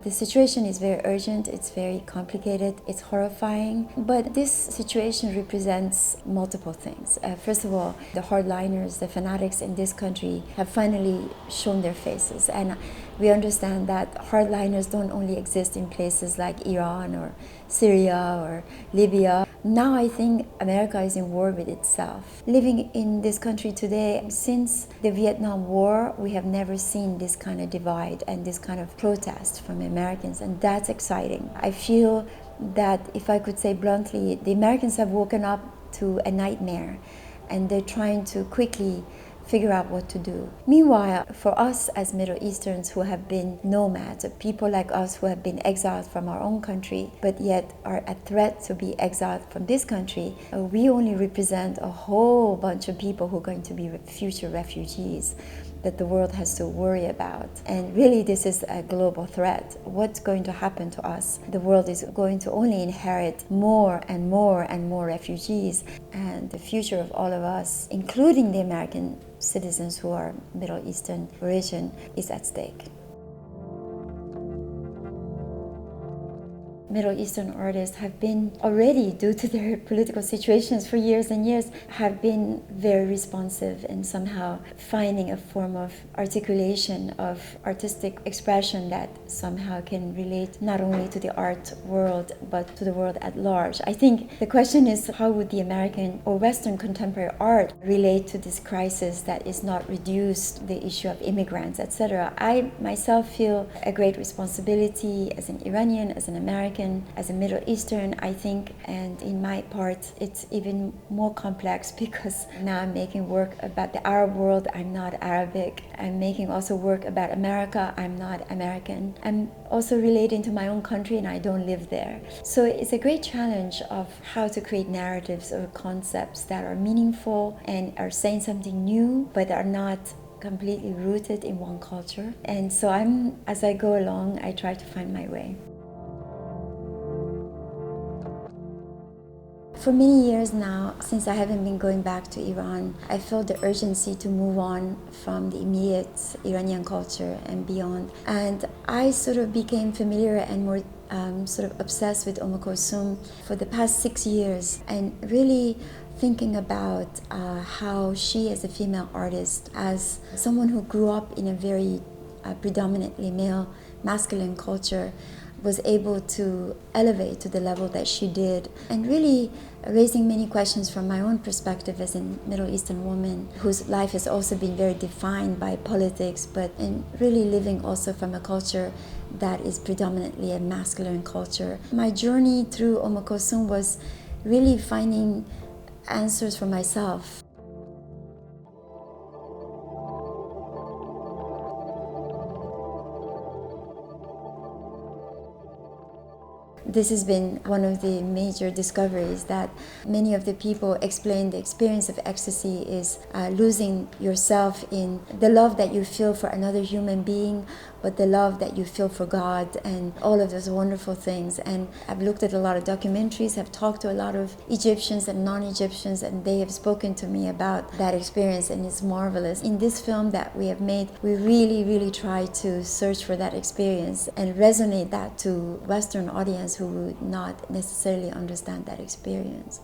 The situation is very urgent, it's very complicated, it's horrifying, but this situation represents multiple things. First of all, the hardliners, the fanatics in this country have finally shown their faces, and we understand that hardliners don't only exist in places like Iran or Syria or Libya. Now I think America is in war with itself. Living in this country today, since the Vietnam War, we have never seen this kind of divide and this kind of protest from Americans, and that's exciting. I feel that, if I could say bluntly, the Americans have woken up to a nightmare, and they're trying to quickly figure out what to do. Meanwhile, for us as Middle Easterns who have been nomads, people like us who have been exiled from our own country, but yet are a threat to be exiled from this country, we only represent a whole bunch of people who are going to be future refugees that the world has to worry about. And really, this is a global threat. What's going to happen to us? The world is going to only inherit more and more and more refugees, and the future of all of us, including the American citizens who are Middle Eastern origin, is at stake. Middle Eastern artists have been already, due to their political situations for years and years, have been very responsive and somehow finding a form of articulation, of artistic expression that somehow can relate not only to the art world but to the world at large. I think the question is, how would the American or Western contemporary art relate to this crisis that is not reduced, the issue of immigrants, etc. I myself feel a great responsibility as an Iranian, as an American, as a Middle Eastern, I think, and in my part it's even more complex because now I'm making work about the Arab world. I'm not Arabic. I'm making also work about America. I'm not American. I'm also relating to my own country and I don't live there. So it's a great challenge of how to create narratives or concepts that are meaningful and are saying something new but are not completely rooted in one culture. And so as I go along, I try to find my way. For many years now, since I haven't been going back to Iran, I felt the urgency to move on from the immediate Iranian culture and beyond. And I sort of became familiar and more sort of obsessed with Kulthum for the past 6 years, and really thinking about how she, as a female artist, as someone who grew up in a very predominantly male, masculine culture, was able to elevate to the level that she did, and really raising many questions from my own perspective as a Middle Eastern woman whose life has also been very defined by politics, but in really living also from a culture that is predominantly a masculine culture. My journey through Kulthum was really finding answers for myself. This has been one of the major discoveries, that many of the people explain the experience of ecstasy is losing yourself in the love that you feel for another human being, but the love that you feel for God and all of those wonderful things. And I've looked at a lot of documentaries, have talked to a lot of Egyptians and non-Egyptians, and they have spoken to me about that experience, and it's marvelous. In this film that we have made, we really try to search for that experience and resonate that to Western audience who would not necessarily understand that experience.